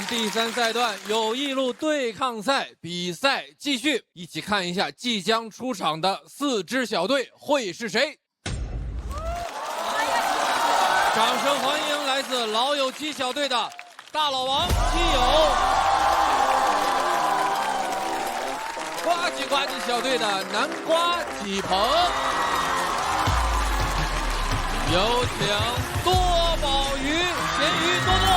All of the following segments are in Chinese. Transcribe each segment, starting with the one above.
第3赛段友谊路对抗赛比赛继续，一起看一下即将出场的4支小队会是谁。掌声欢迎来自老友记小队的大老王、基友，呱唧呱唧小队的南瓜、几鹏，有请多宝鱼、咸鱼多多。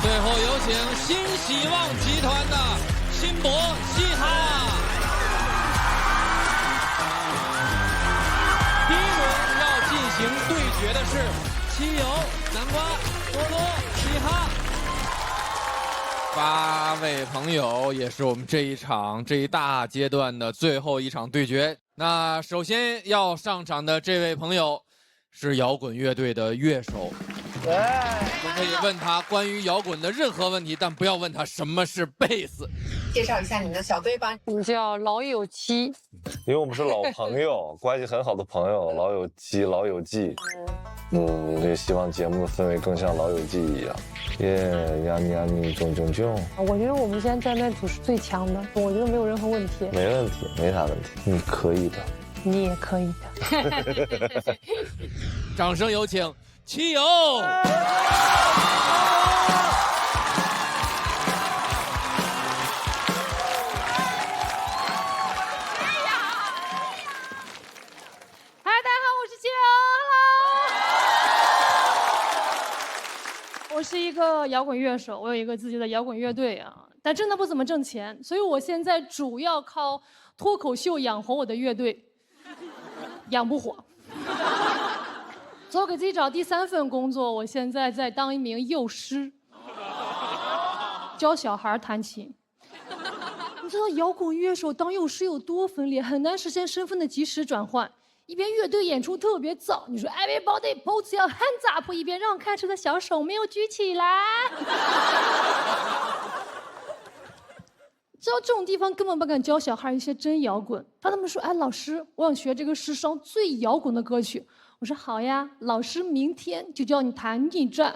最后有请新希望集团的辛博、嘻哈。第1轮要进行对决的是七友、南瓜、多多、嘻哈8位朋友，也是我们这一大阶段的最后一场对决。那首先要上场的这位朋友是摇滚乐队的乐手。都可以问他关于摇滚的任何问题，但不要问他什么是贝斯。介绍一下你的小队吧。我们叫老友七，因为我们是老朋友，关系很好的朋友，老友七、老友记。也希望节目的氛围更像老友记一样。呀咪囧囧囧。我觉得我们现在战队组是最强的，我觉得没有任何问题。没问题，没啥问题，你可以的。你也可以的。掌声有请七友。我是一个摇滚乐手，我有一个自己的摇滚乐队啊，但真的不怎么挣钱，所以我现在主要靠脱口秀养活我的乐队，养不活。所以我给自己找第3份工作，我现在在当一名幼师，教小孩弹琴。你知道摇滚乐手当幼师有多分裂，很难实现身份的及时转换。一边乐队演出特别燥，你说 everybody put your hands up， 一边让开车的小手没有举起来。知道这种地方根本不敢教小孩一些真摇滚，怕他们说，哎，老师，我想学这个世上最摇滚的歌曲。我说好呀，老师明天就教你弹逆战。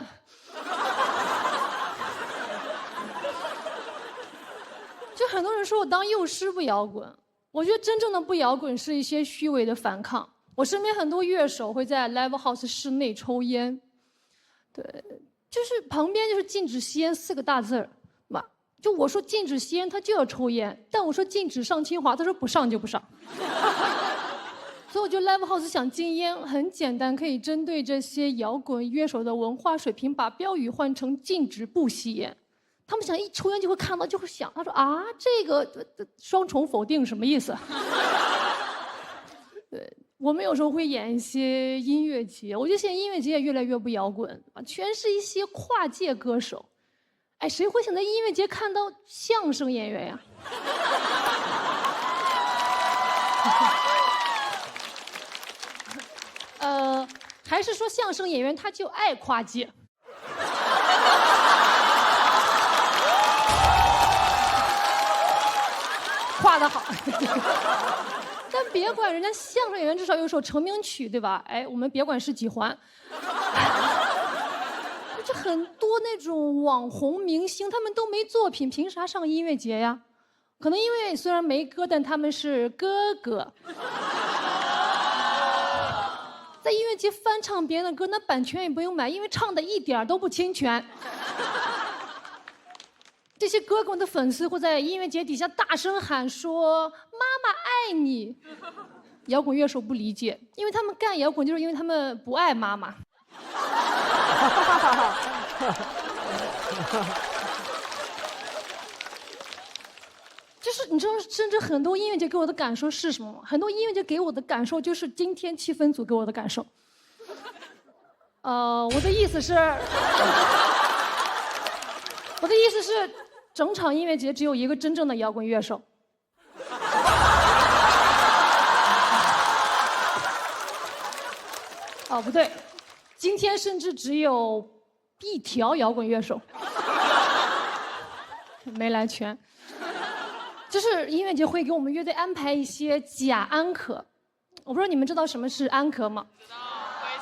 就很多人说我当幼师不摇滚。我觉得真正的不摇滚是一些虚伪的反抗。我身边很多乐手会在 live house 室内抽烟，对，就是旁边就是禁止吸烟4个大字儿嘛。就我说禁止吸烟，他就要抽烟；但我说禁止上清华，他说不上就不上。所以我觉得 live house 想禁烟很简单，可以针对这些摇滚乐手的文化水平，把标语换成禁止不吸烟。他们想一抽烟就会看到，就会想，他说啊，这个双重否定什么意思？对，我们有时候会演一些音乐节，我觉得现在音乐节也越来越不摇滚啊，全是一些跨界歌手。哎，谁会想在音乐节看到相声演员呀？还是说相声演员他就爱跨界？画得好。但别管人家相声演员至少有首成名曲，对吧？哎，我们别管是几环。这很多那种网红明星，他们都没作品，凭啥上音乐节呀？可能因为虽然没歌，但他们是哥哥。在音乐节翻唱别人的歌，那版权也不用买，因为唱的一点都不侵权。这些哥哥们的粉丝会在音乐节底下大声喊说：“妈妈爱你。”摇滚乐手不理解，因为他们干摇滚就是因为他们不爱妈妈。就是你知道，甚至很多音乐节给我的感受是什么吗？很多音乐节给我的感受就是今天气氛组给我的感受。我的意思是，整场音乐节只有一个真正的摇滚乐手。哦，不对，今天甚至只有1条摇滚乐手，没来全。就是音乐节会给我们乐队安排一些假安可，我不知道你们知道什么是安可吗？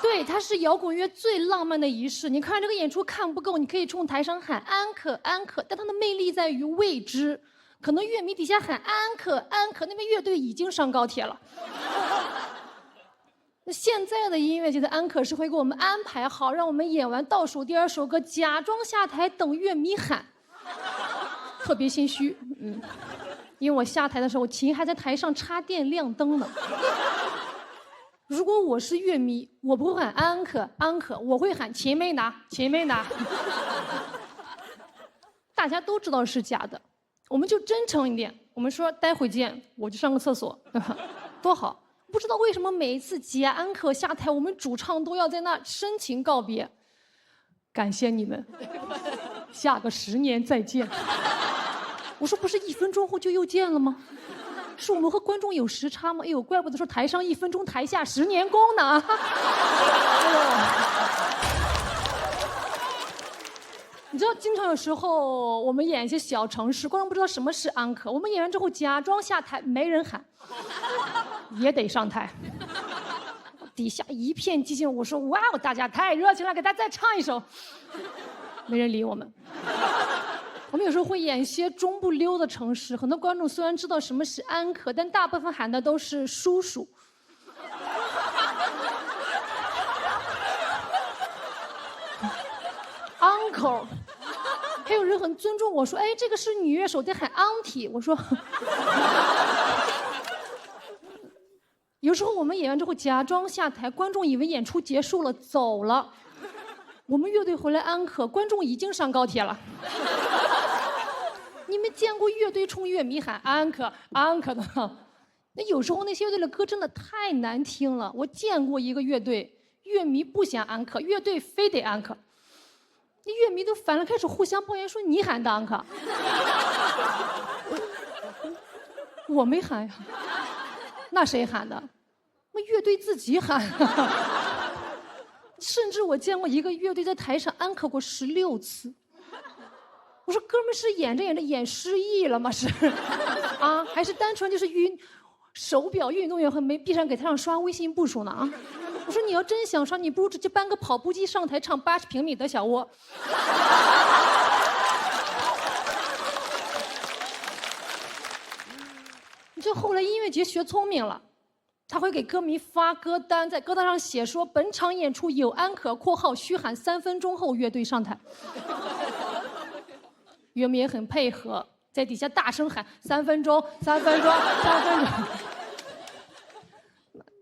对，它是摇滚乐最浪漫的仪式。你看这个演出看不够，你可以冲台上喊安可安可，但它的魅力在于未知。可能乐迷底下喊安可安可，那边乐队已经上高铁了。那现在的音乐节的安可是会给我们安排好，让我们演完倒数第2首歌，假装下台等乐迷喊，特别心虚。因为我下台的时候，琴还在台上插电亮灯呢。如果我是乐迷，我不会喊安可安可，我会喊琴没拿，琴没拿。大家都知道是假的，我们就真诚一点，我们说待会见，我去上个厕所，多好。不知道为什么每一次节安可下台，我们主唱都要在那深情告别，感谢你们，下个10年再见。我说不是1分钟后就又见了吗？是我们和观众有时差吗？哎呦，怪不得说台上1分钟，台下10年功呢。你知道，经常有时候我们演一些小城市，观众不知道什么是安可，我们演完之后假装下台，没人喊，也得上台。底下一片寂静，我说哇哦，大家太热情了，给大家再唱一首。没人理我们。我们有时候会演一些中不溜的城市，很多观众虽然知道什么是安可，但大部分喊的都是叔叔。uncle， 还有人很尊重我说，哎，这个是女乐手，得喊 auntie。我说，有时候我们演完之后假装下台，观众以为演出结束了，走了。我们乐队回来安可，观众已经上高铁了。你们见过乐队冲乐迷喊安可安可的吗？那有时候那些乐队的歌真的太难听了。我见过一个乐队，乐迷不想安可，乐队非得安可，那乐迷都烦了，开始互相抱怨说你喊的安可。我没喊呀，那谁喊的？那乐队自己喊。甚至我见过一个乐队在台上安可过16次。我说哥们是演着演着演失忆了吗？是啊，还是单纯就是手表运动员和没闭上给台上刷微信步数呢啊？我说你要真想刷，你不如直接搬个跑步机上台唱80平米的小窝。你知道后来音乐节学聪明了，他会给歌迷发歌单，在歌单上写说本场演出有安可（括号需喊3分钟后乐队上台）。乐迷也很配合，在底下大声喊3分钟，3分钟，3分钟。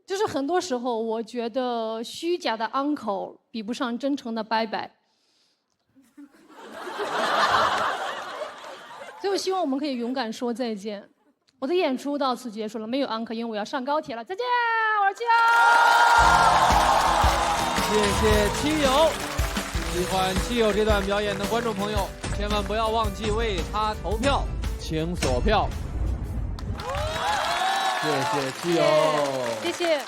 就是很多时候，我觉得虚假的 uncle 比不上真诚的拜拜。所以我希望我们可以勇敢说再见。我的演出到此结束了，没有 uncle， 因为我要上高铁了。再见，我是七友。谢谢七友。喜欢七友这段表演的观众朋友，千万不要忘记为他投票，请锁票。谢谢七友，谢谢。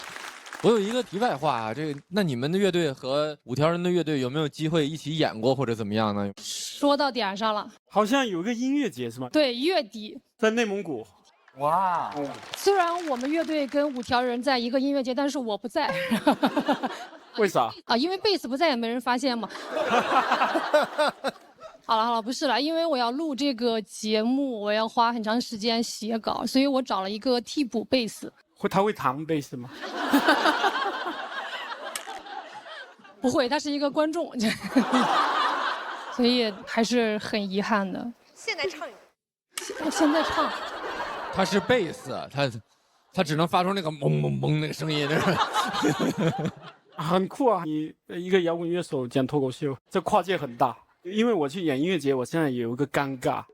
我有一个题外话啊，那你们的乐队和5条人的乐队有没有机会一起演过或者怎么样呢？说到点上了，好像有一个音乐节是吗？对，月底在内蒙古。哇，虽然我们乐队跟5条人在一个音乐节，但是我不在。为啥？啊，因为贝斯不在，也没人发现嘛。好了，不是了，因为我要录这个节目，我要花很长时间写稿，所以我找了一个替补贝斯。他会弹贝斯吗？不会，他是一个观众，所以还是很遗憾的。现在唱一个。现在唱。他是贝斯，他只能发出那个嗡嗡嗡那个声音，很酷啊！你一个摇滚乐手讲脱口秀，这跨界很大。因为我去演音乐节，我现在有一个尴尬。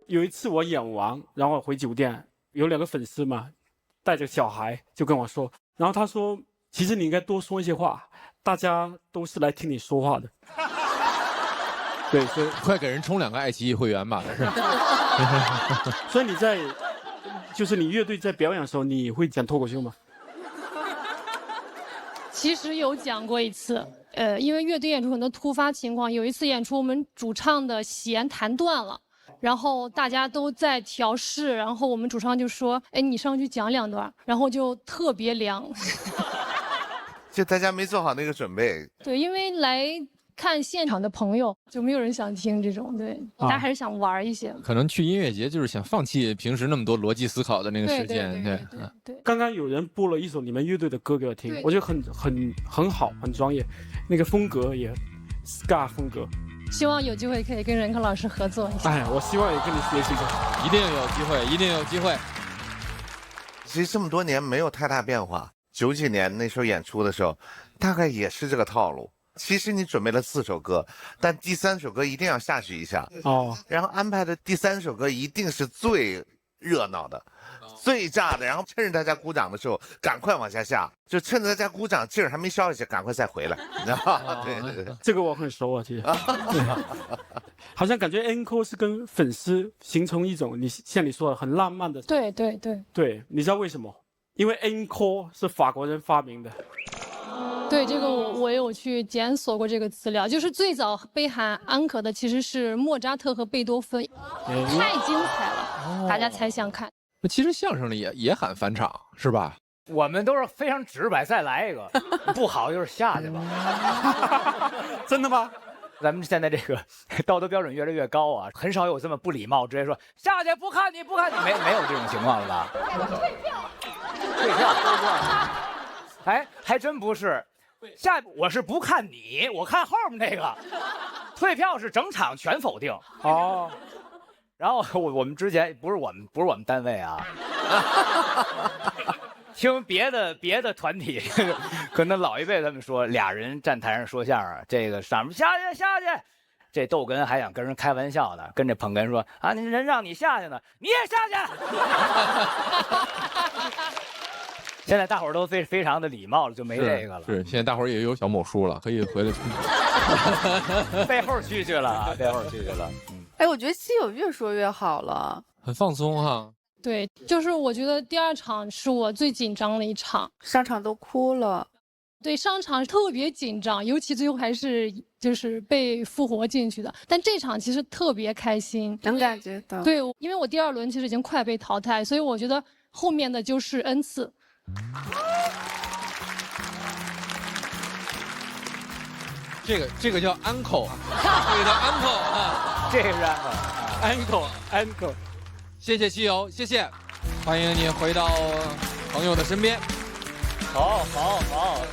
有一次我演完，然后回酒店，有2个粉丝嘛，带着小孩就跟我说，然后他说，其实你应该多说一些话，大家都是来听你说话的。对，所以快给人充2个爱奇艺会员吧。所以就是你乐队在表演的时候，你会讲脱口秀吗？其实有讲过一次，因为乐队演出很多突发情况，有一次演出我们主唱的弦弹断了，然后大家都在调试，然后我们主唱就说：“哎，你上去讲2段。”然后就特别凉。就大家没做好那个准备。对，因为来看现场的朋友就没有人想听这种，对，大家还是想玩一些。可能去音乐节就是想放弃平时那么多逻辑思考的那个时间，对。刚刚有人播了一首你们乐队的歌给我听，我觉得很好，很专业，那个风格也 ska 风格。希望有机会可以跟任科老师合作一下。哎，我希望也跟你学习的，一定有机会，一定有机会。其实这么多年没有太大变化，90几年那时候演出的时候，大概也是这个套路。其实你准备了4首歌，但第3首歌一定要下去一下哦，然后安排的第3首歌一定是最热闹的、最炸的，然后趁着大家鼓掌的时候赶快往下下，就趁着大家鼓掌劲儿还没消下去，赶快再回来，你知道吗？对，这个我很熟啊，其实。好像感觉 encore 是跟粉丝形成一种像你说的很浪漫的。对，对，你知道为什么？因为 encore 是法国人发明的。对，这个我有去检索过这个资料，就是最早被喊安可的其实是莫扎特和贝多芬，太精彩了，大家才想看。那其实相声里也喊返场是吧？我们都是非常直白，再来一个，不好就是下去吧。真的吗？咱们现在这个道德标准越来越高啊，很少有这么不礼貌，直接说下去不看你，没有这种情况了吧？退票，哎，还真不是。我是不看你，我看后面那个。退票是整场全否定哦。然后我们之前不是我们单位啊，听别的团体，可能老一辈他们说俩人站台上说相声，这个上面下去，这逗哏还想跟人开玩笑呢，跟这捧哏说啊，人让你下去呢，你也下去。现在大伙儿都非常的礼貌了，就没这个了。是，现在大伙儿也有小某书了，可以回来。背后去了，背后去了。哎，我觉得基友越说越好了，很放松哈。对，就是我觉得第2场是我最紧张的一场，上场都哭了。对，上场特别紧张，尤其最后还是就是被复活进去的。但这场其实特别开心，能感觉到。对，因为我第2轮其实已经快被淘汰，所以我觉得后面的就是恩赐。这个叫 uncle， 这个叫 uncle 啊，这是 uncle。谢谢基友，谢谢，欢迎你回到朋友的身边。好，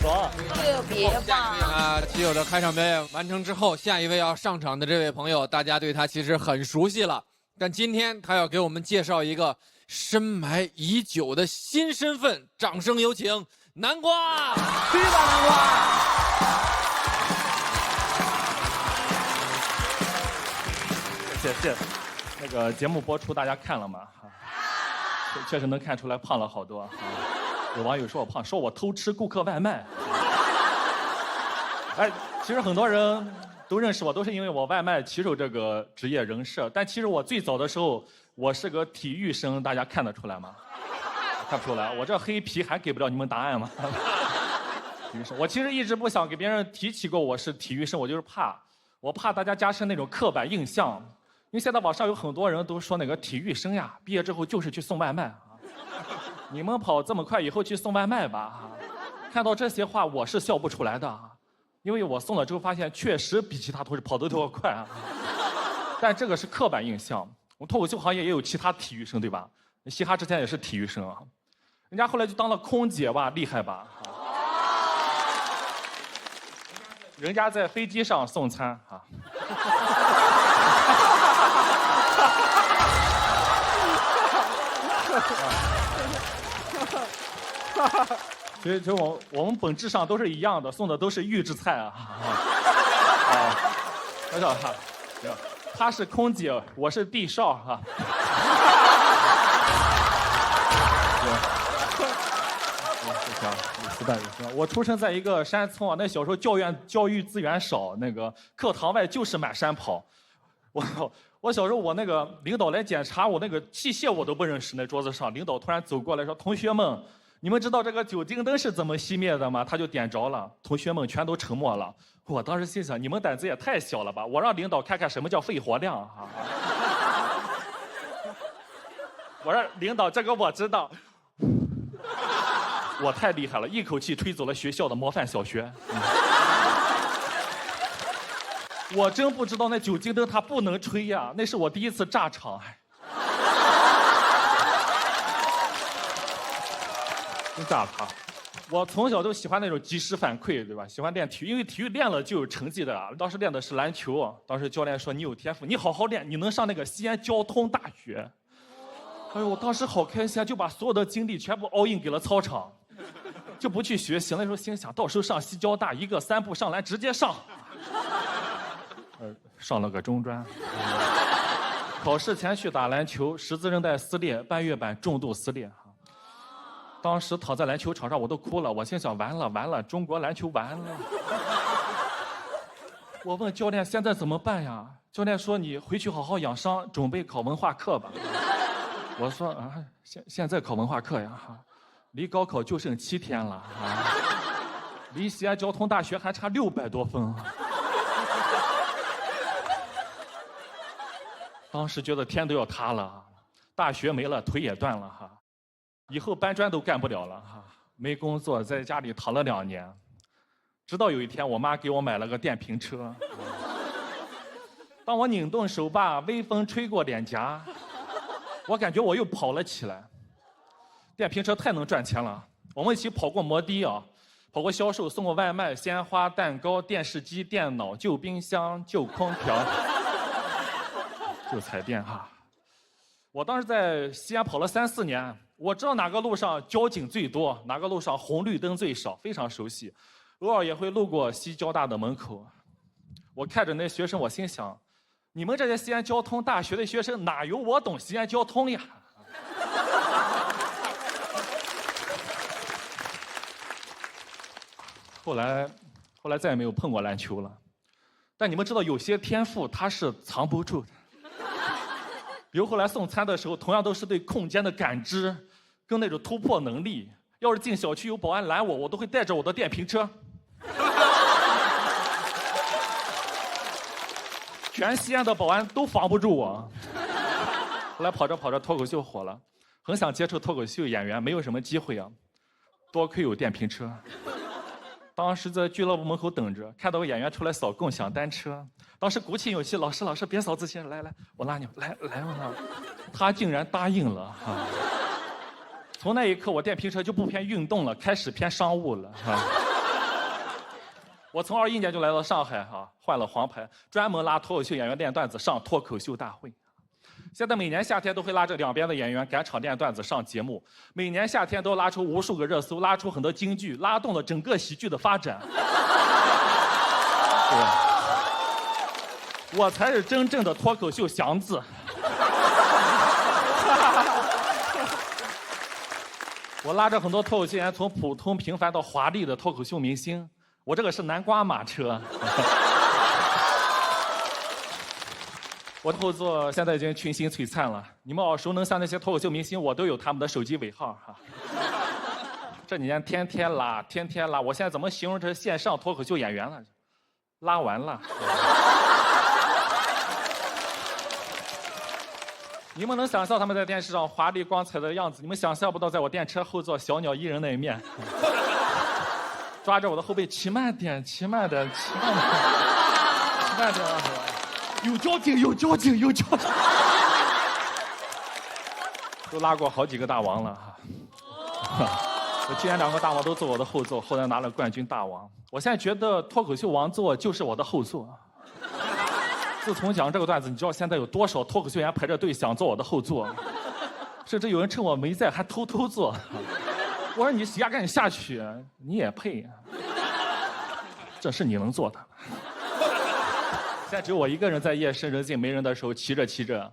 说特别棒啊！基友的开场表演完成之后，下一位要上场的这位朋友，大家对他其实很熟悉了，但今天他要给我们介绍一个深埋已久的新身份，掌声有请南瓜！去吧，南瓜！谢谢。那个节目播出大家看了吗？确实能看出来胖了好多。有网友说我胖，说我偷吃顾客外卖。哎，其实很多人都认识我，都是因为我外卖骑手这个职业人设。但其实我最早的时候，我是个体育生，大家看得出来吗？看不出来，我这黑皮还给不了你们答案吗？体育生，我其实一直不想给别人提起过我是体育生，我就是我怕大家加深那种刻板印象。因为现在网上有很多人都说那个体育生呀，毕业之后就是去送外卖啊。你们跑这么快，以后去送外卖吧。看到这些话，我是笑不出来的，因为我送了之后发现确实比其他同事跑得都要快啊。但这个是刻板印象。我们脱口秀行业也有其他体育生，对吧？嘻哈之前也是体育生啊，人家后来就当了空姐吧，厉害吧？人家在飞机上送餐啊。所以我们本质上都是一样的，送的都是预制菜啊。我说哈，她是空姐，我是地少哈。我出生在一个山村啊，那小时候教育资源少，那个课堂外就是满山跑。我小时候，我那个领导来检查我那个器械，我都不认识。那桌子上，领导突然走过来说：“同学们，你们知道这个酒精灯是怎么熄灭的吗？”他就点着了，同学们全都沉默了。我当时心想：你们胆子也太小了吧！我让领导看看什么叫肺活量啊！我说领导，这个我知道。我太厉害了，一口气吹走了学校的模范小学。我真不知道那酒精灯它不能吹呀，那是我第一次炸场。真炸他！我从小就喜欢那种及时反馈，对吧？喜欢练体育，因为体育练了就有成绩的。当时练的是篮球，当时教练说你有天赋，你好好练，你能上那个西安交通大学。哎呦，我当时好开心啊，就把所有的精力全部 all in 给了操场，就不去学习了。那时候心想，到时候上西交大，一个3步上篮直接上。上了个中专。考试前去打篮球，十字韧带撕裂，半月板重度撕裂。当时躺在篮球场上，我都哭了。我心想，完了完了，中国篮球完了。我问教练现在怎么办呀？教练说你回去好好养伤，准备考文化课吧。我说啊，现在考文化课呀，离高考就剩7天了啊，离西安交通大学还差600多分。当时觉得天都要塌了，大学没了，腿也断了哈。以后搬砖都干不了了哈，没工作，在家里躺了2年，直到有一天，我妈给我买了个电瓶车。当我拧动手把，微风吹过脸颊，我感觉我又跑了起来。电瓶车太能赚钱了，我们一起跑过摩的啊，跑过销售，送过外卖、鲜花、蛋糕、电视机、电脑、旧冰箱、旧空调、旧彩电哈。我当时在西安跑了3、4年。我知道哪个路上交警最多，哪个路上红绿灯最少，非常熟悉。偶尔也会路过西交大的门口，我看着那学生，我心想，你们这些西安交通大学的学生哪有我懂西安交通呀？后来再也没有碰过篮球了。但你们知道，有些天赋它是藏不住的。比如后来送餐的时候，同样都是对空间的感知，跟那种突破能力。要是进小区有保安拦我，我都会带着我的电瓶车。全西安的保安都防不住我。后来跑着跑着，脱口秀火了，很想接触脱口秀演员，没有什么机会啊。多亏有电瓶车。当时在俱乐部门口等着，看到有演员出来扫共享单车。当时鼓起勇气，老师别扫自行，来，我拉你，来，我拉。他竟然答应了哈。从那一刻，我电瓶车就不偏运动了，开始偏商务了哈。我从21年就来到上海哈，换了黄牌，专门拉脱口秀演员练段子上脱口秀大会。现在每年夏天都会拉着2边的演员赶场练段子上节目，每年夏天都拉出无数个热搜，拉出很多金句，拉动了整个喜剧的发展。对吧？我才是真正的脱口秀祥子。我拉着很多脱口秀演员从普通平凡到华丽的脱口秀明星，我这个是南瓜马车。我的后座现在已经群星璀璨了，你们耳熟能详那些脱口秀明星，我都有他们的手机尾号哈。这几年天天拉，我现在怎么形容这线上脱口秀演员了？拉完了。你们能想象他们在电视上华丽光彩的样子，你们想象不到在我电车后座小鸟依人那一面，抓着我的后背，骑慢点，有交警，都拉过好几个大王了哈。我之前2个大王都坐我的后座，后来拿了冠军大王。我现在觉得脱口秀王座就是我的后座。自从讲这个段子，你知道现在有多少脱口秀演员排着队想坐我的后座，甚至有人趁我没在还偷坐。我说你压赶紧下去，你也配？这是你能做的。现在只有我一个人在夜深人静没人的时候骑着。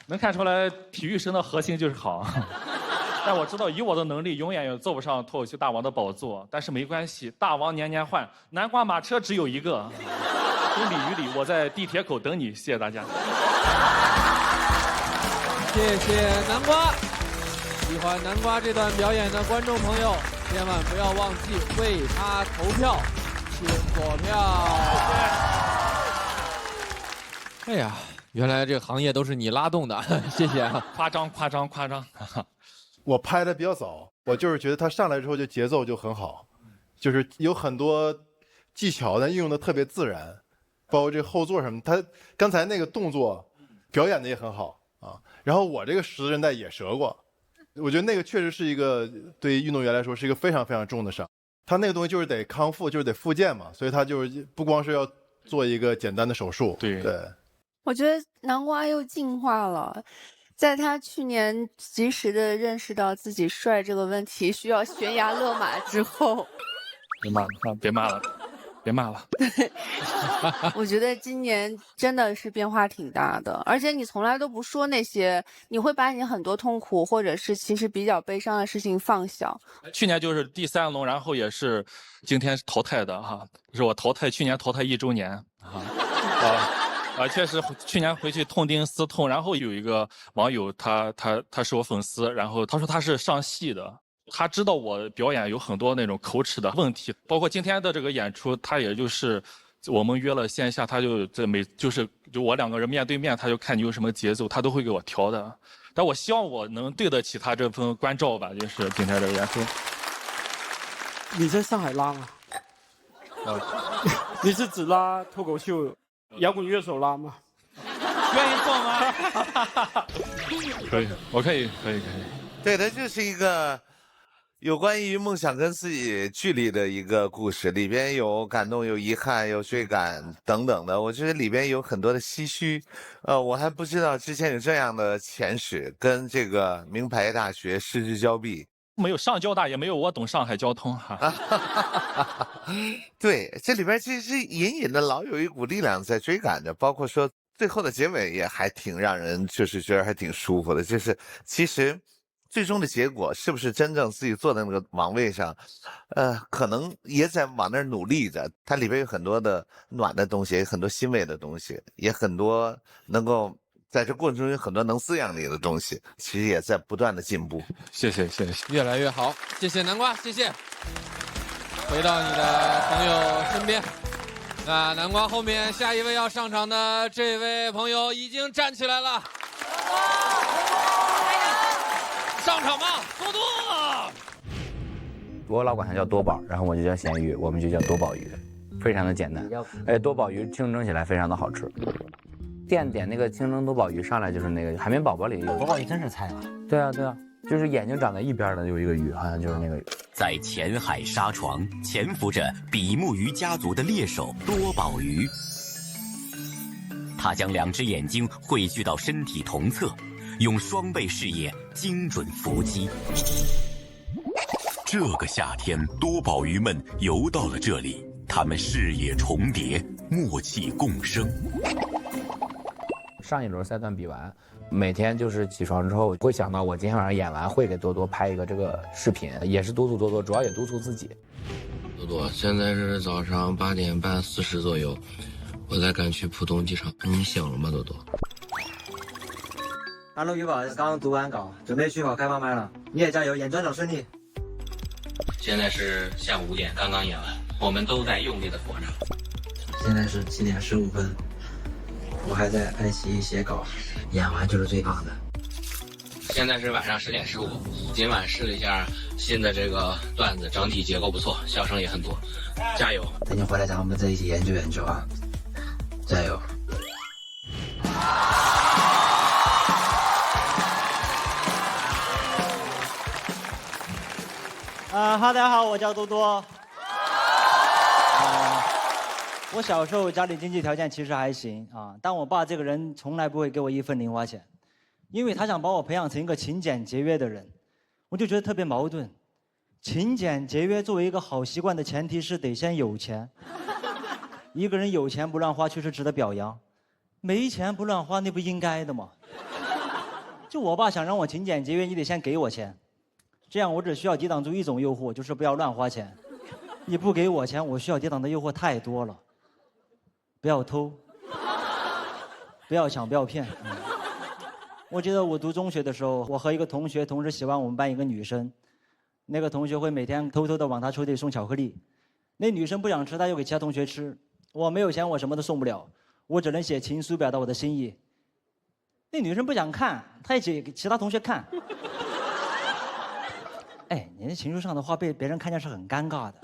能看出来体育生的核心就是好。但我知道以我的能力永远也坐不上脱口秀大王的宝座，但是没关系，大王年年换，南瓜马车只有一个。公里与里，我在地铁口等你，谢谢大家。谢谢南瓜。喜欢南瓜这段表演的观众朋友，千万不要忘记为他投票，请锁票。谢谢。哎呀，原来这个行业都是你拉动的，谢谢啊！夸张。我拍的比较早，我就是觉得他上来之后就节奏就很好，就是有很多技巧，但运用的特别自然，包括这后座什么，他刚才那个动作表演的也很好啊。然后我这个十字韧带也折过，我觉得那个确实是一个对于运动员来说是一个非常非常重的伤。他那个东西就是得康复，就是得复健嘛，所以他就是不光是要做一个简单的手术。对。我觉得南瓜又进化了，在他去年及时的认识到自己帅这个问题需要悬崖勒马之后，别骂了。我觉得今年真的是变化挺大的，而且你从来都不说那些，你会把你很多痛苦或者是其实比较悲伤的事情放小。去年就是第3轮，然后也是今天淘汰的哈，是我去年淘汰1周年确实去年回去痛定思痛，然后有一个网友他是我粉丝，然后他说他是上戏的，他知道我表演有很多那种口齿的问题，包括今天的这个演出，他也就是我们约了线下，他就就我2个人面对面，他就看你有什么节奏，他都会给我调的。但我希望我能对得起他这份关照吧，就是今天这个演出。你在上海拉吗？你是只拉脱口秀？摇滚乐手拉吗？愿意做吗？可以，我可以。对，它就是一个有关于梦想跟自己距离的一个故事，里边有感动，有遗憾，有追赶等等的。我觉得里边有很多的唏嘘。我还不知道之前有这样的前史，跟这个名牌大学失之交臂。没有上交大，也没有我懂上海交通哈。对，这里边其实隐隐的老有一股力量在追赶着，包括说最后的结尾也还挺让人就是觉得还挺舒服的。就是其实最终的结果是不是真正自己坐在那个王位上，可能也在往那儿努力着。它里边有很多的暖的东西，也很多欣慰的东西，也很多能够。在这过程中有很多能滋养你的东西，其实也在不断的进步。谢谢，越来越好，谢谢南瓜，谢谢。回到你的朋友身边，那南瓜后面下一位要上场的这位朋友已经站起来了，上场吧，多多。我老管它叫多宝，然后我就叫咸鱼，我们就叫多宝鱼，非常的简单。多宝鱼清蒸起来非常的好吃。店点那个清蒸多宝鱼上来就是那个海绵宝宝里有多宝鱼真是菜啊！对啊，就是眼睛长在一边的有一个鱼，好像就是那个鱼。在浅海沙床潜伏着比目鱼家族的猎手多宝鱼，他将2只眼睛汇聚到身体同侧，用双倍视野精准伏击。这个夏天，多宝鱼们游到了这里，它们视野重叠，默契共生。上一轮赛段比完，每天就是起床之后会想到我今天晚上演完会给多多拍一个这个视频，也是督促多多，主要也督促自己。多多，现在是早上8点半40左右，我在赶去浦东机场，你醒了吗，多多？大陆预报刚读完稿，准备去跑开放麦了，你也加油，演专场顺利。现在是下午5点，刚刚演完，我们都在用力的活着。现在是7点15分。我还在爱奇艺写稿，演完就是最棒的。现在是晚上10点15，今晚试了一下新的这个段子，整体结构不错，笑声也很多，加油！等你回来咱们再一起研究研究啊，加油！大家好，我叫多多。我小时候家里经济条件其实还行啊，但我爸这个人从来不会给我1分零花钱，因为他想把我培养成一个勤俭节约的人，我就觉得特别矛盾。勤俭节约作为一个好习惯的前提是得先有钱，一个人有钱不乱花确实值得表扬，没钱不乱花那不应该的吗？就我爸想让我勤俭节约，你得先给我钱，这样我只需要抵挡住一种诱惑，就是不要乱花钱。你不给我钱，我需要抵挡的诱惑太多了。不要偷，不要抢，不要骗。我记得我读中学的时候，我和一个同学同时喜欢我们班一个女生，那个同学会每天偷偷的往她抽屉里送巧克力，那女生不想吃，她就给其他同学吃。我没有钱，我什么都送不了，我只能写情书表达我的心意。那女生不想看，她也给其他同学看。哎，你那情书上的话被别人看见是很尴尬的。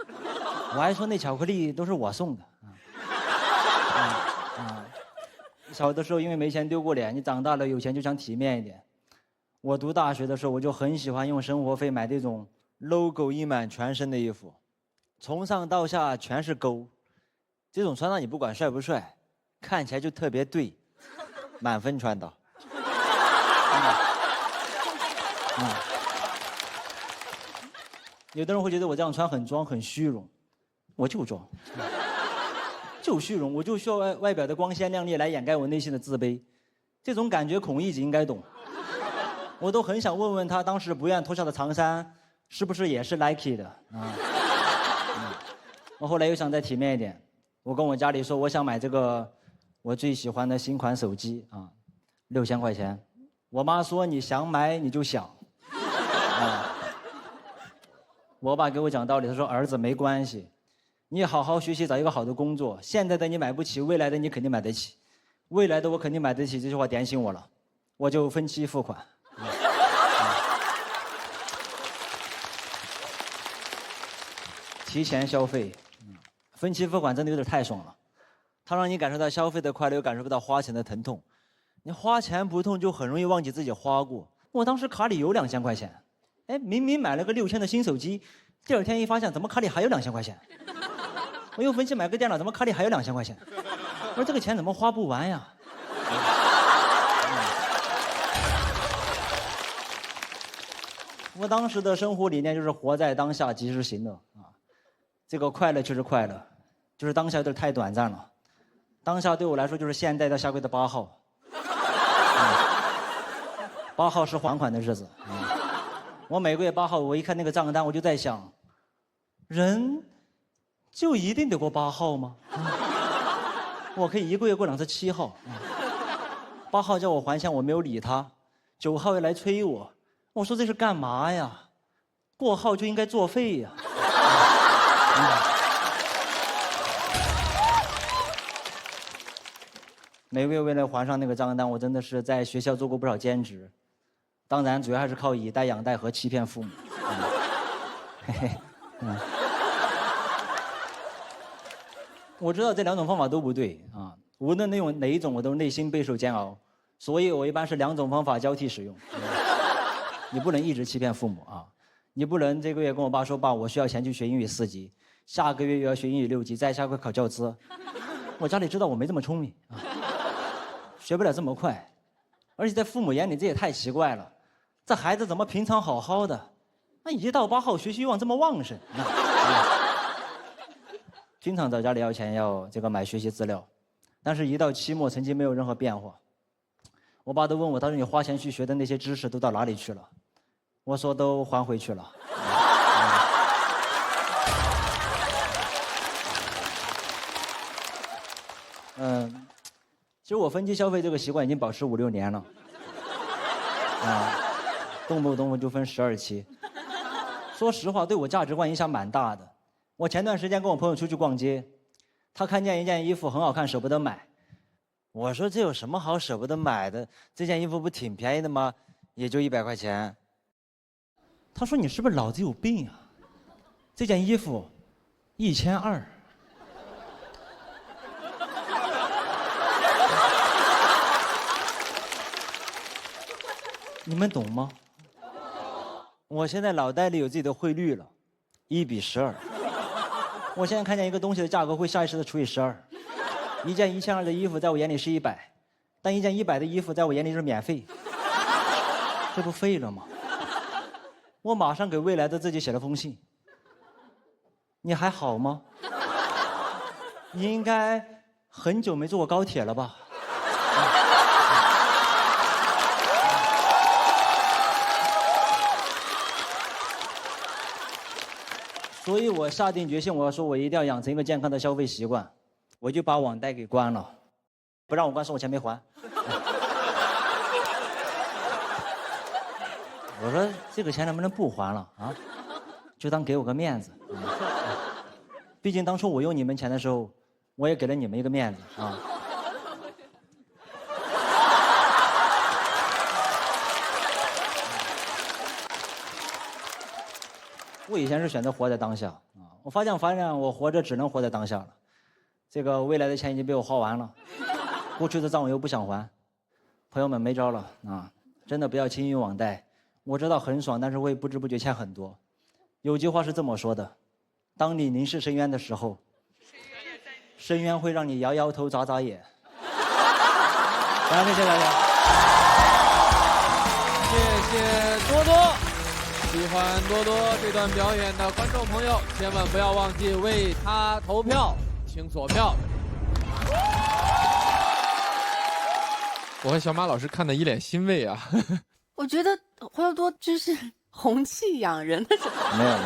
我还说那巧克力都是我送的。小的时候因为没钱丢过脸，你长大了有钱就想体面一点。我读大学的时候，我就很喜欢用生活费买那种 logo 印满全身的衣服，从上到下全是勾，这种穿上你不管帅不帅，看起来就特别对，满分穿到。有的人会觉得我这样穿很装很虚荣，我就装，就虚荣，我就需要外表的光鲜亮丽来掩盖我内心的自卑，这种感觉孔乙己应该懂。我都很想问问他，当时不愿脱下的长衫，是不是也是 Nike 的啊？我后来又想再体面一点，我跟我家里说，我想买这个我最喜欢的新款手机啊，6000块钱。我妈说你想买你就想。我爸给我讲道理，他说儿子没关系，你好好学习，找一个好的工作。现在的你买不起，未来的你肯定买得起。未来的我肯定买得起，这句话点醒我了，我就分期付款。提前消费，分期付款真的有点太爽了，它让你感受到消费的快乐，又感受不到花钱的疼痛。你花钱不痛，就很容易忘记自己花过。我当时卡里有2000块钱，哎，明明买了个6000的新手机，第二天一发现怎么卡里还有2000块钱？我又分期买个电脑，怎么卡里还有2000块钱？我说这个钱怎么花不完呀？我当时的生活理念就是活在当下，及时行乐啊。这个快乐就是快乐，就是当下有点太短暂了。当下对我来说就是现在到下个月的8号。8号是还款的日子。我每个月8号，我一看那个账单，我就在想，人就一定得过8号吗？我可以一个月过2次7号。8号叫我还钱，我没有理他。9号又来催我，我说这是干嘛呀？过号就应该作废呀。每个月为了还上那个账单，我真的是在学校做过不少兼职，当然主要还是靠以贷养贷和欺骗父母。我知道这2种方法都不对啊，无论用哪一种，我都内心备受煎熬，所以我一般是2种方法交替使用。你不能一直欺骗父母啊，你不能这个月跟我爸说，爸，我需要钱去学英语4级，下个月又要学英语6级，再下个月考教资。我家里知道我没这么聪明啊，学不了这么快，而且在父母眼里这也太奇怪了，这孩子怎么平常好好的，那一到8号学习欲望这么旺盛？经常找家里要钱，要这个买学习资料，但是一到期末成绩没有任何变化。我爸都问我，他说你花钱去学的那些知识都到哪里去了？我说都还回去了。其实我分期消费这个习惯已经保持5、6年了，动不动就分12期。说实话，对我价值观影响蛮大的。我前段时间跟我朋友出去逛街，他看见一件衣服很好看，舍不得买。我说这有什么好舍不得买的？这件衣服不挺便宜的吗？也就100块钱。他说你是不是脑子有病啊？这件衣服1200。你们懂吗？我现在脑袋里有自己的汇率了，1:12。我现在看见一个东西的价格会下意识的除以12。一件1200的衣服在我眼里是100，但一件100的衣服在我眼里是免费，这不废了吗？我马上给未来的自己写了封信。你还好吗？你应该很久没坐过高铁了吧？所以我下定决心，我要说，我一定要养成一个健康的消费习惯，我就把网贷给关了，不让我关，说我钱没还。我说这个钱能不能不还了啊？就当给我个面子。毕竟当初我用你们钱的时候，我也给了你们一个面子啊。我以前是选择活在当下啊，我发现我活着只能活在当下了。这个未来的钱已经被我花完了，过去的账我又不想还，朋友们没招了啊！真的不要轻易网贷，我知道很爽，但是会不知不觉欠很多。有句话是这么说的：当你凝视深渊的时候，深渊会让你摇摇头、眨眨眼。感谢大家，谢谢多多。喜欢多多这段表演的观众朋友，千万不要忘记为他投票，请锁票。我和小马老师看得一脸欣慰啊。我觉得黄有多就是红气养人的。没有。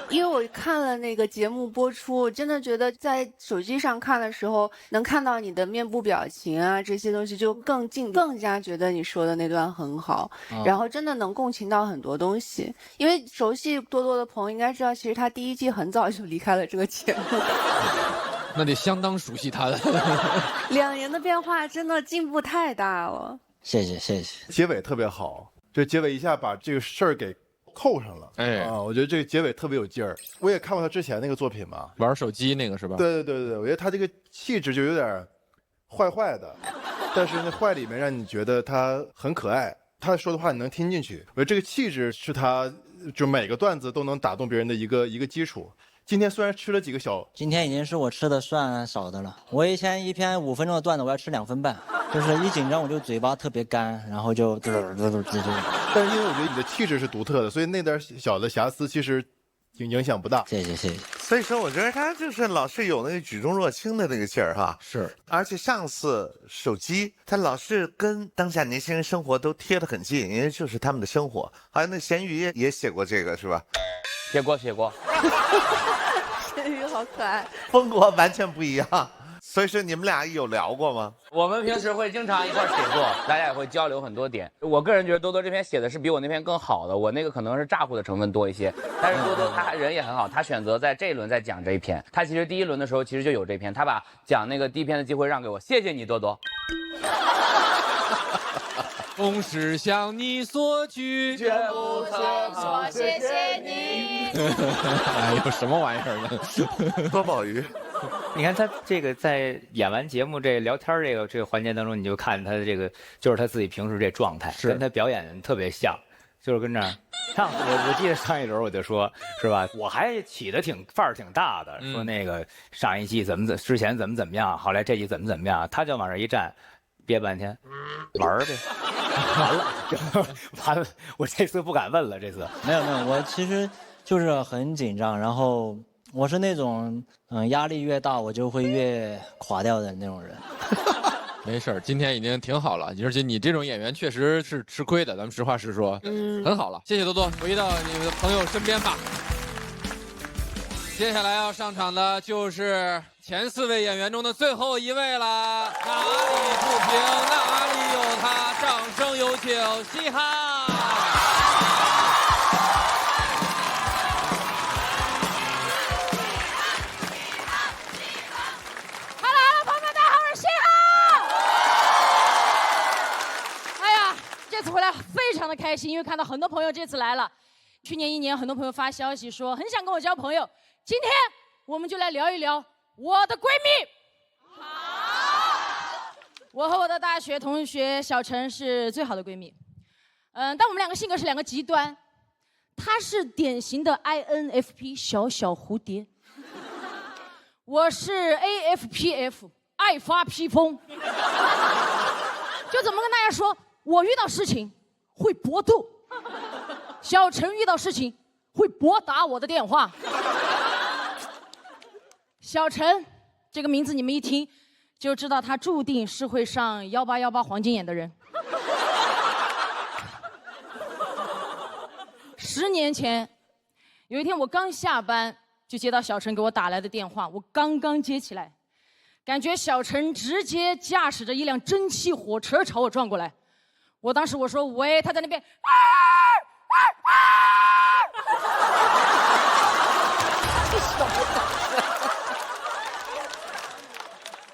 因为我看了那个节目播出，我真的觉得在手机上看的时候，能看到你的面部表情啊，这些东西就更加觉得你说的那段很好，然后真的能共情到很多东西。因为熟悉多多的朋友应该知道，其实他第1季很早就离开了这个节目。那得相当熟悉他的。2年的变化真的进步太大了。谢谢。结尾特别好，这结尾一下把这个事儿给扣上了。我觉得这个结尾特别有劲儿。我也看过他之前那个作品嘛，玩手机那个是吧？对，我觉得他这个气质就有点坏的，但是那坏里面让你觉得他很可爱，他说的话你能听进去。我觉得这个气质是他就每个段子都能打动别人的一个基础。今天虽然吃了几个今天已经是我吃的算少的了。我以前一篇5分钟的段子，我要吃2分半，就是一紧张我就嘴巴特别干，然后就。但是因为我觉得你的气质是独特的，所以那点小的瑕疵其实影响不大。谢谢。所以说，我觉得他就是老是有那个举重若轻的那个劲儿哈。是，而且上次手机，他老是跟当下年轻人生活都贴得很近，因为就是他们的生活。好像那咸鱼也写过这个是吧？写过。咸鱼好可爱，风格完全不一样。所以说你们俩有聊过吗？我们平时会经常一块写作，大家也会交流很多点。我个人觉得多多这篇写的是比我那篇更好的，我那个可能是咋呼的成分多一些，但是多多他人也很好，他选择在这一轮再讲这一篇。他其实第1轮的时候其实就有这篇，他把讲那个第1篇的机会让给我，谢谢你多多。总是向你索取，绝不曾说谢谢你。哎呦，什么玩意儿呢？多宝鱼，你看他这个在演完节目这聊天这个环节当中，你就看他的这个就是他自己平时这状态，跟他表演特别像，就是跟这儿。我记得上一轮我就说，是吧？我还起的范儿挺大的，说那个上一季之前怎么样，后来这季怎么样，他就往这一站。憋半天，玩呗，完了，我这次不敢问了。这次没有，我其实就是很紧张，然后我是那种压力越大我就会越垮掉的那种人。没事儿，今天已经挺好了，而且你这种演员确实是吃亏的，咱们实话实说，很好了，谢谢多多，回到你们的朋友身边吧。接下来要上场的就是前4位演员中的最后1位了，哪里不平哪里有他，掌声有请嘻哈。Hello， 朋友们，大家好，我是嘻哈。哎呀，这次回来非常的开心，因为看到很多朋友这次来了。去年1年，很多朋友发消息说很想跟我交朋友。今天我们就来聊一聊我的闺蜜。好，我和我的大学同学小陈是最好的闺蜜。但我们2个性格是2个极端。她是典型的 INFP 小蝴蝶，我是 AFPF 爱发披风。就怎么跟大家说，我遇到事情会搏斗，小陈遇到事情会拨打我的电话。小陈这个名字你们一听就知道他注定是会上1818黄金眼的人。10年前有一天我刚下班就接到小陈给我打来的电话，我刚刚接起来，感觉小陈直接驾驶着一辆蒸汽火车朝我撞过来。我当时我说喂，他在那边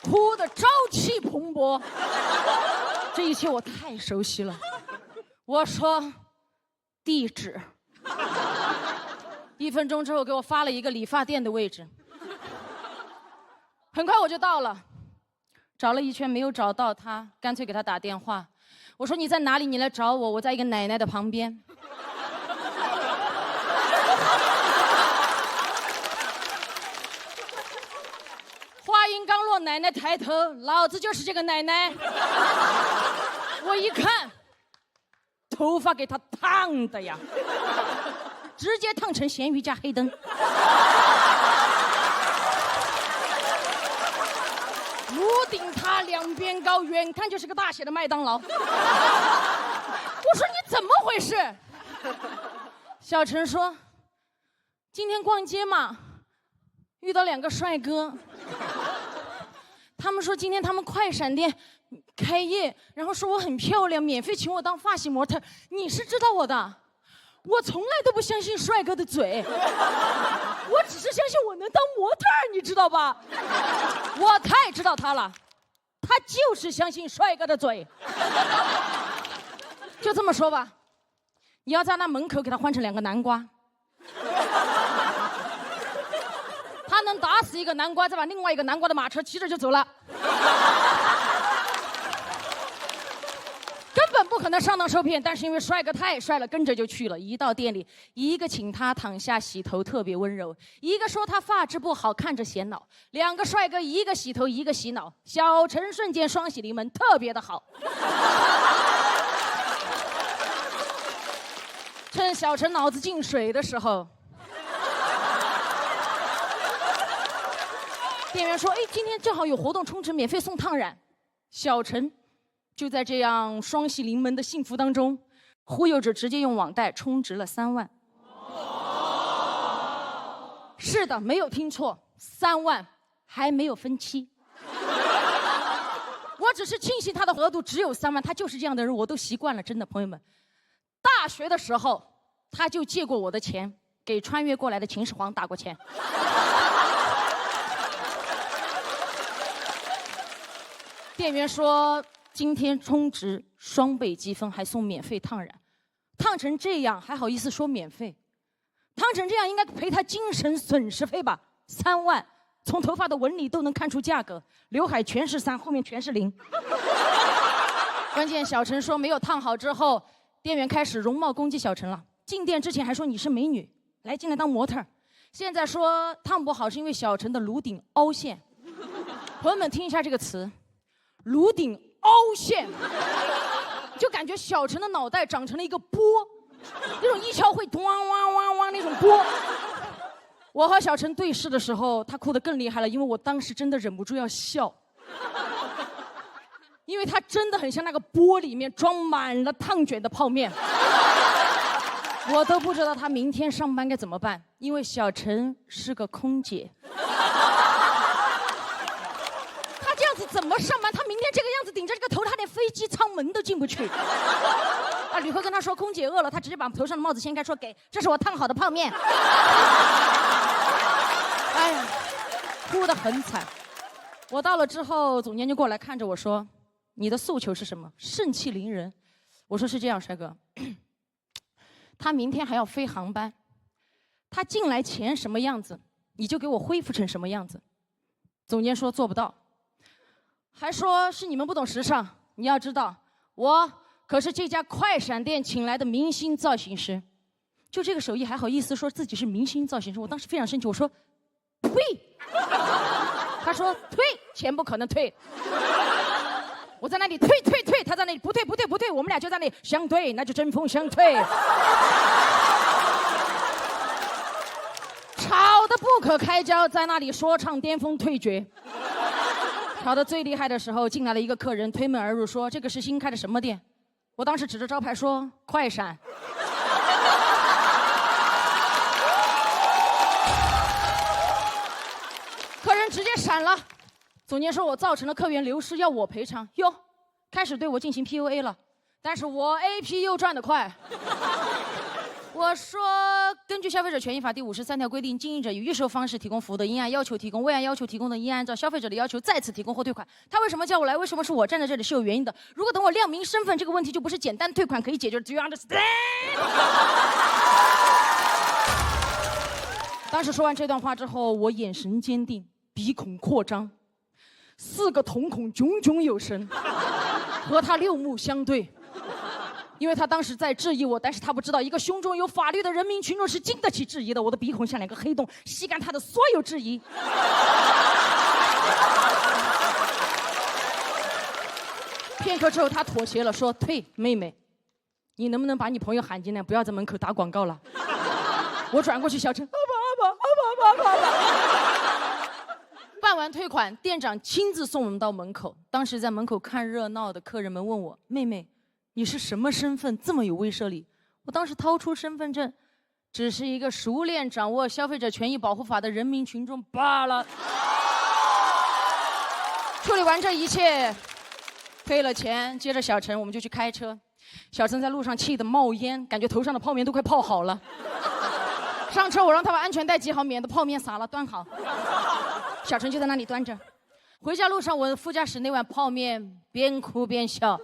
哭得朝气蓬勃，这一切我太熟悉了。我说地址， 1分钟之后给我发了一个理发店的位置，很快我就到了，找了一圈没有找到他，干脆给他打电话，我说你在哪里？你来找我，我在一个奶奶的旁边。话音刚落，奶奶抬头，老子就是这个奶奶。我一看，头发给他烫的呀，直接烫成咸鱼加黑灯。颅顶塌2边高，远看就是个大写的麦当劳。我说你怎么回事？小陈说，今天逛街嘛，遇到2个帅哥。他们说今天他们快闪店开业，然后说我很漂亮，免费请我当发型模特。你是知道我的，我从来都不相信帅哥的嘴，我只是相信我能当模特，你知道吧？我太知道他了，他就是相信帅哥的嘴。就这么说吧，你要在那门口给他换成2个南瓜。他能打死1个南瓜，再把另外1个南瓜的马车骑着就走了，根本不可能上当受骗。但是因为帅哥太帅了，跟着就去了。一到店里，一个请他躺下洗头，特别温柔；一个说他发质不好，看着显老。2个帅哥，一个洗头，一个洗脑。小陈瞬间双喜临门，特别的好。趁小陈脑子进水的时候，店员说：“哎，今天正好有活动，充值免费送烫染。”小陈就在这样双喜临门的幸福当中，忽悠着直接用网贷充值了3万。是的，没有听错，3万，还没有分期。我只是庆幸他的额度只有3万，他就是这样的人，我都习惯了，真的，朋友们。大学的时候，他就借过我的钱，给穿越过来的秦始皇打过钱。店员说今天充值双倍积分，还送免费烫染。烫成这样还好意思说免费？烫成这样应该赔他精神损失费吧？3万，从头发的纹理都能看出价格，刘海全是3，后面全是0。关键小陈说没有烫好之后，店员开始容貌攻击小陈了。进店之前还说你是美女，来进来当模特，现在说烫不好是因为小陈的颅顶凹陷。朋友们听一下这个词。颅顶凹陷，就感觉小陈的脑袋长成了一个波，那种一敲会汪汪汪汪那种波。我和小陈对视的时候，他哭得更厉害了，因为我当时真的忍不住要笑，因为他真的很像那个波里面装满了烫卷的泡面。我都不知道他明天上班该怎么办，因为小陈是个空姐。怎么上班？他明天这个样子顶着这个头，他连飞机舱门都进不去。啊，吕慧跟他说空姐饿了，他直接把头上的帽子掀开说给，这是我烫好的泡面。哎呀，哭得很惨。我到了之后，总监就过来看着我说：“你的诉求是什么？”盛气凌人。我说是这样，帅哥，他明天还要飞航班，他进来前什么样子，你就给我恢复成什么样子。总监说做不到。还说是你们不懂时尚，你要知道，我可是这家快闪店请来的明星造型师，就这个手艺还好意思说自己是明星造型师，我当时非常生气，我说退，他说退，钱不可能退，我在那里退，他在那里不退，我们俩就在那里相对，那就针锋相对，吵得不可开交，在那里说唱巅峰对决。吵得最厉害的时候，进来了一个客人，推门而入说：“这个是新开的什么店？”我当时指着招牌说：“快闪。”客人直接闪了。总监说我造成了客源流失，要我赔偿。哟，开始对我进行 PUA 了，但是我 APU 赚得快。我说，根据消费者权益法第53条规定，经营者以预售方式提供服务的，应按要求提供；未按要求提供的，应按照消费者的要求再次提供或退款。他为什么叫我来？为什么是我站在这里？是有原因的。如果等我亮明身份，这个问题就不是简单退款可以解决的。Do you understand？当时说完这段话之后，我眼神坚定，鼻孔扩张，4个瞳孔炯炯有神，和他6目相对。因为他当时在质疑我，但是他不知道，一个胸中有法律的人民群众是经得起质疑的。我的鼻孔像2个黑洞，吸干他的所有质疑。片刻之后，他妥协了，说：“退，妹妹，你能不能把你朋友喊进来，不要在门口打广告了？”我转过去，小陈，阿爸。办完退款，店长亲自送我们到门口。当时在门口看热闹的客人们问我：“妹妹，你是什么身份，这么有威慑力？”我当时掏出身份证，只是一个熟练掌握消费者权益保护法的人民群众罢了。处理完这一切，退了钱，接着小陈我们就去开车。小陈在路上气得冒烟，感觉头上的泡面都快泡好了。上车我让他把安全带系好，免得泡面洒了，端好。小陈就在那里端着。回家路上，我副驾驶那碗泡面边哭边笑，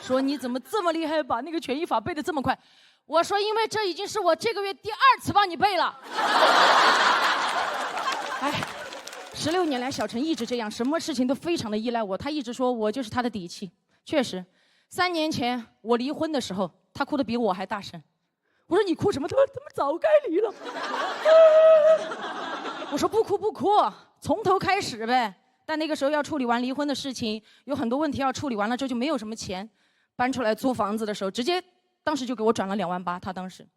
说：“你怎么这么厉害，把那个权益法背得这么快？”我说：“因为这已经是我这个月第2次帮你背了。”哎，16年来，小陈一直这样，什么事情都非常的依赖我。他一直说我就是他的底气。确实，3年前我离婚的时候，他哭得比我还大声。我说：“你哭什么？他们早该离了。”我说：“不哭，从头开始呗。”但那个时候要处理完离婚的事情，有很多问题要处理完了之后就没有什么钱，搬出来租房子的时候，直接当时就给我转了2万8。他当时，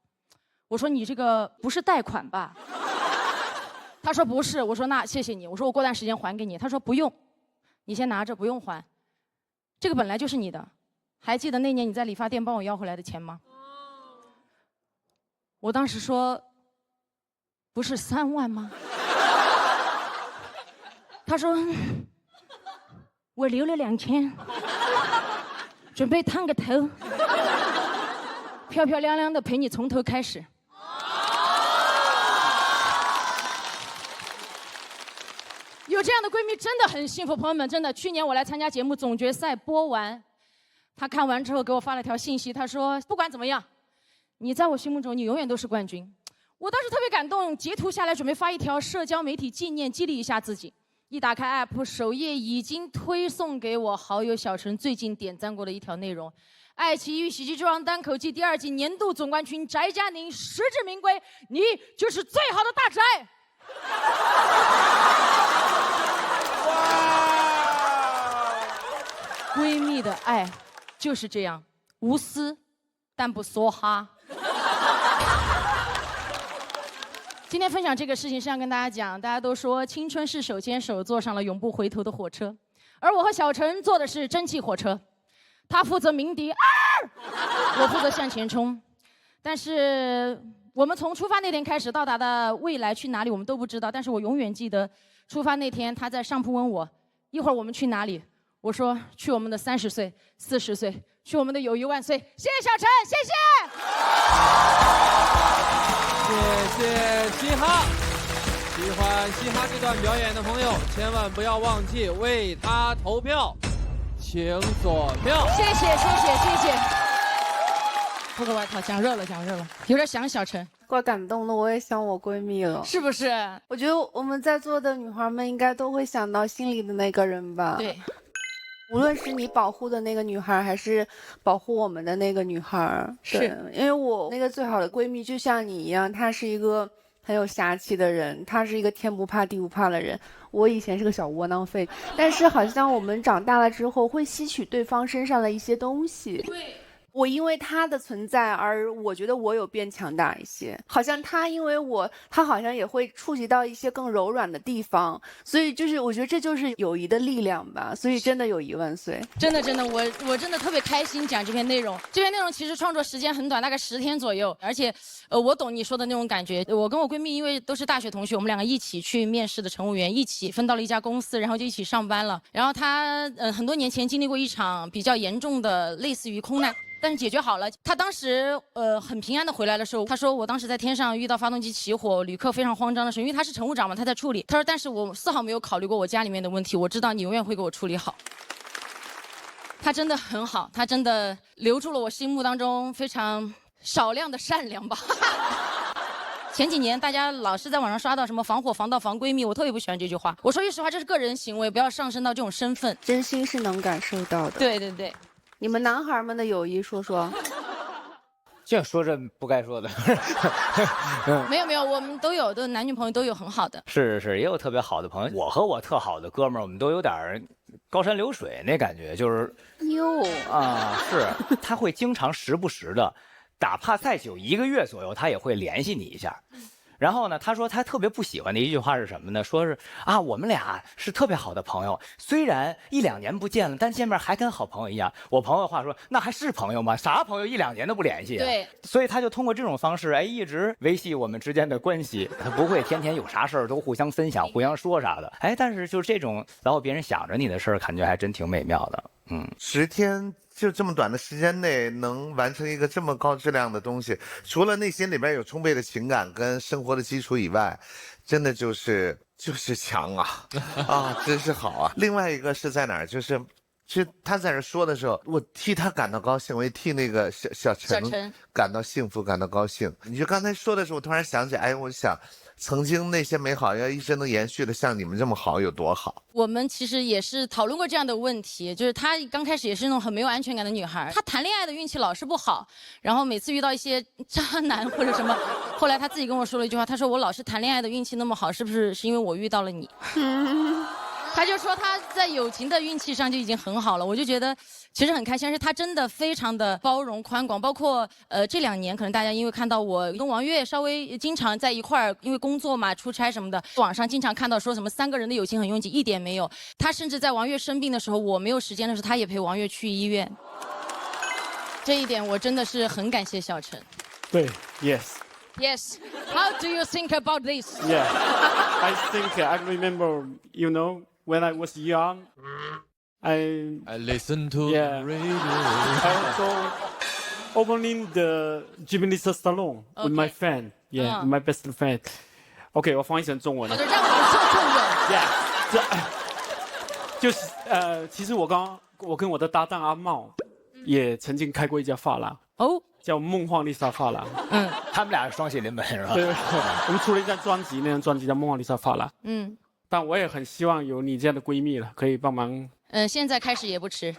我说：“你这个不是贷款吧？”他说：“不是。”我说：“那谢谢你。”我说：“我过段时间还给你。”他说：“不用，你先拿着，不用还，这个本来就是你的。还记得那年你在理发店帮我要回来的钱吗？”我当时说：“不是3万吗？”他说：“我留了2000，准备烫个头，漂漂亮亮的陪你从头开始。”有这样的闺蜜真的很幸福，朋友们，真的。去年我来参加节目总决赛播完，她看完之后给我发了条信息，她说：“不管怎么样，你在我心目中你永远都是冠军。”我当时特别感动，截图下来准备发一条社交媒体纪念，激励一下自己。一打开 app， 首页已经推送给我好友小陈最近点赞过的一条内容：爱奇艺喜剧之王单口季第2季年度总冠军翟佳宁实至名归，你就是最好的大翟。闺蜜的爱就是这样，无私但不梭哈。今天分享这个事情是想跟大家讲，大家都说青春是手牵手坐上了永不回头的火车，而我和小陈坐的是蒸汽火车，他负责鸣笛，我负责向前冲。但是我们从出发那天开始到达的未来去哪里我们都不知道，但是我永远记得出发那天他在上铺问我：“一会儿我们去哪里？”我说：“去我们的30岁、40岁，去我们的有1万岁。”谢谢小陈，谢谢。谢谢嘻哈，喜欢嘻哈这段表演的朋友，千万不要忘记为他投票，请锁票。谢谢。脱个外套，讲热了，有点想小陈，怪感动的，我也想我闺蜜了，是不是？我觉得我们在座的女孩们应该都会想到心里的那个人吧。对。无论是你保护的那个女孩，还是保护我们的那个女孩，是因为我那个最好的闺蜜就像你一样，她是一个很有侠气的人，她是一个天不怕地不怕的人。我以前是个小窝囊废，但是好像我们长大了之后会吸取对方身上的一些东西。对。我因为他的存在而我觉得我有变强大一些，好像他因为我，他好像也会触及到一些更柔软的地方，所以就是我觉得这就是友谊的力量吧。所以真的有1万岁，真的，我真的特别开心讲这篇内容。这篇内容其实创作时间很短，大概10天左右，而且我懂你说的那种感觉。我跟我闺蜜因为都是大学同学，我们2个一起去面试的乘务员，一起分到了一家公司，然后就一起上班了。然后她很多年前经历过一场比较严重的类似于空难。但是解决好了。他当时很平安的回来的时候，他说我当时在天上遇到发动机起火，旅客非常慌张的时候，因为他是乘务长嘛，他在处理。他说但是我丝毫没有考虑过我家里面的问题，我知道你永远会给我处理好。他真的很好，他真的留住了我心目当中非常少量的善良吧。前几年大家老是在网上刷到什么防火防盗防闺蜜，我特别不喜欢这句话。我说句实话，这是个人行为，不要上升到这种身份。真心是能感受到的。对对对，你们男孩们的友谊说说。净说这不该说的。没有没有，我们都有的男女朋友都有很好的。是，也有特别好的朋友。我和我特好的哥们儿，我们都有点高山流水那感觉，就是哟啊，是他会经常时不时的，哪怕再久1个月左右，他也会联系你一下。然后呢，他说他特别不喜欢的一句话是什么呢？说是啊，我们俩是特别好的朋友，虽然1、2年不见了，但见面还跟好朋友一样。我朋友的话说，那还是朋友吗？啥朋友1、2年都不联系啊？对，所以他就通过这种方式，一直维系我们之间的关系。他不会天天有啥事儿都互相分享、互相说啥的。但是就是这种老有别人想着你的事儿，感觉还真挺美妙的。10天。就这么短的时间内能完成一个这么高质量的东西，除了内心里边有充沛的情感跟生活的基础以外，真的就是强啊啊，真是好啊。另外一个是在哪儿？就是其实他在这说的时候，我替他感到高兴，我也替那个小陈感到幸福，感到高兴。你就刚才说的时候，我突然想起，我想曾经那些美好要一直能延续的像你们这么好有多好。我们其实也是讨论过这样的问题，就是她刚开始也是那种很没有安全感的女孩，她谈恋爱的运气老是不好，然后每次遇到一些渣男或者什么，后来她自己跟我说了一句话，她说我老是谈恋爱的运气那么好，是不是因为我遇到了你？他就说他在友情的运气上就已经很好了，我就觉得其实很开心，而且他真的非常的包容宽广，包括这2年可能大家因为看到我跟王悦稍微经常在一块儿，因为工作嘛出差什么的，网上经常看到说什么3个人的友情很拥挤，一点没有。他甚至在王悦生病的时候，我没有时间的时候，他也陪王悦去医院。这一点我真的是很感谢小陈。对 ，Yes. Yes. How do you think about this? Yeah, I think I remember, when I was young, I listen to radio. I also opening the Japanese salon with my friend. Yeah, my best friend. OK， 我翻译成中文。好的，让我们说中文。Yeah， 就是其实我跟我的搭档阿茂也曾经开过一家发廊。叫梦幻丽莎发廊。他们俩是双喜临门是吧？对，我们出了一张专辑，那张专辑叫梦幻丽莎发廊。但我也很希望有你这样的闺蜜了，可以帮忙。现在开始也不迟。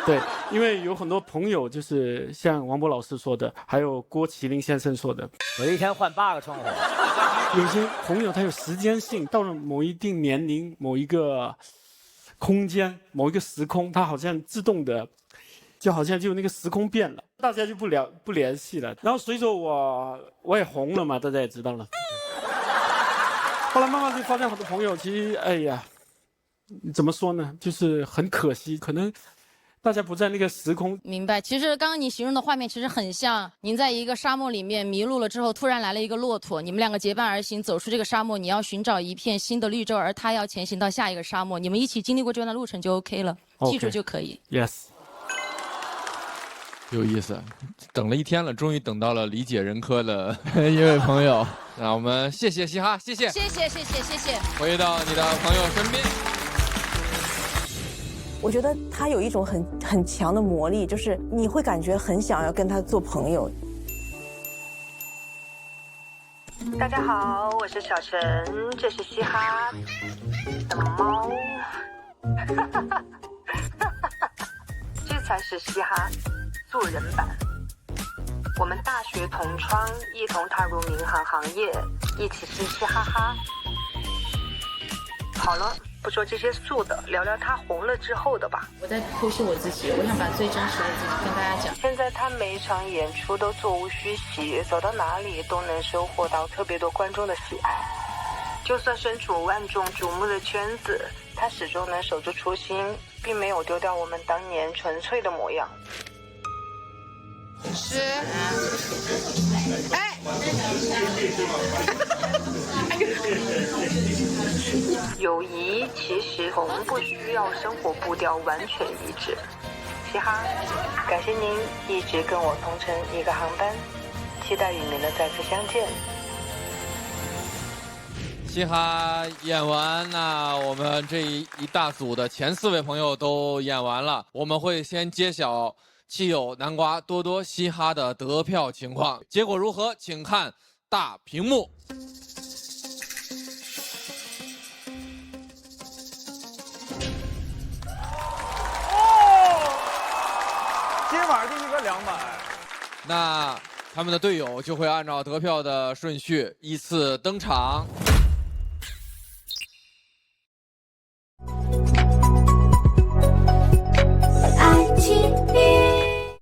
对，因为有很多朋友就是像王博老师说的，还有郭麒麟先生说的，我一天换8个窗户。有些朋友他有时间性，到了某一定年龄、某一个空间、某一个时空，他好像自动的，就好像就那个时空变了，大家就不联系了。然后随着我也红了嘛，大家也知道了。后来慢慢就发现很多朋友，其实怎么说呢，就是很可惜，可能大家不在那个时空。明白。其实刚刚你形容的画面其实很像您在一个沙漠里面迷路了之后，突然来了一个骆驼，你们2个结伴而行，走出这个沙漠，你要寻找一片新的绿洲，而他要前行到下一个沙漠，你们一起经历过这段路程就 OK 了，记住就可以。Yes。有意思，等了1天了，终于等到了理解人科的一位朋友。那我们谢谢嘻哈，谢谢，谢谢。回到你的朋友身边。我觉得他有一种很强的魔力，就是你会感觉很想要跟他做朋友。大家好，我是小陈，这是嘻哈的猫。这才是嘻哈素人版。我们大学同窗，一同踏入民航行业，一起嘻嘻哈哈。好了，不说这些素的，聊聊他红了之后的吧。我在剖析我自己，我想把最真实的自己跟大家讲。现在他每一场演出都座无虚席，走到哪里都能收获到特别多观众的喜爱。就算身处万众瞩目的圈子，他始终能守住初心，并没有丢掉我们当年纯粹的模样。是，友谊其实从不需要生活步调完全一致。嘻哈，感谢您一直跟我同乘一个航班，期待与您的再次相见。嘻哈演完，那我们这一大组的前4位朋友都演完了，我们会先揭晓气友南瓜多多嘻哈的得票情况，结果如何，请看大屏幕。今晚第一个200。那他们的队友就会按照得票的顺序依次登场。